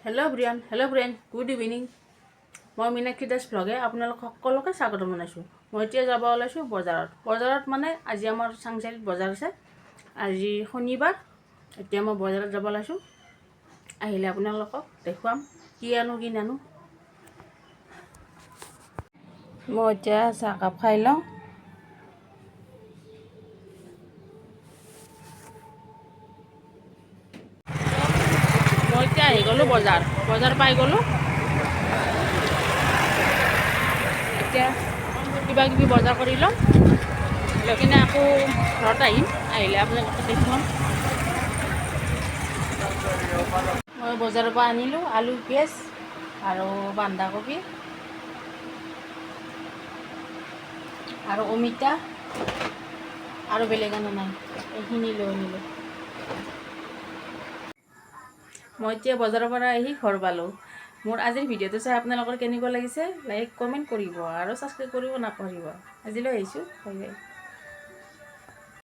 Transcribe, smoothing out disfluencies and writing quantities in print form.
Hello' Brian, hello' Brian, good evening. মই মীনাক্ষী দাস ভ্লগে আপোনালোক সকলোকে স্বাগত জনাইছোঁ। মই এতিয়া যাব ওলাইছোঁ বজাৰত মানে আজি আমাৰ চাংচাৰিত বজাৰ আছে। আজি শনিবাৰ। এতিয়া মই বজাৰত যাব ওলাইছোঁ। আহিলে আপোনালোকক দেখুৱাম কি আনো কি নানো। মই এতিয়া চাহকাপ খাই লওঁ। মই এতিয়া আহি গ'লোঁ বজাৰ পাই গ'লোঁ। এতিয়া কিবা কিবি বজাৰ কৰি লওঁ, লৈ কিনে আকৌ ঘৰত আহিলে আপোনালোকক দেখুৱাম। মই বজাৰৰ পৰা আনিলোঁ আলু, পিঁয়াজ আৰু বন্ধাকবি আৰু অমিতা আৰু বেলেগ আনা নাই, এইখিনি লৈ আনিলোঁ। মই এতিয়া বজাৰৰ পৰা আহি ঘৰ পালোঁ। মোৰ আজিৰ ভিডিঅ'টো চাই আপোনালোকৰ কেনেকুৱা লাগিছে লাইক কমেণ্ট কৰিব আৰু ছাবস্ক্ৰাইব কৰিব নাপাহৰিব। আজিলৈ আহিছোঁ, বাই বাই।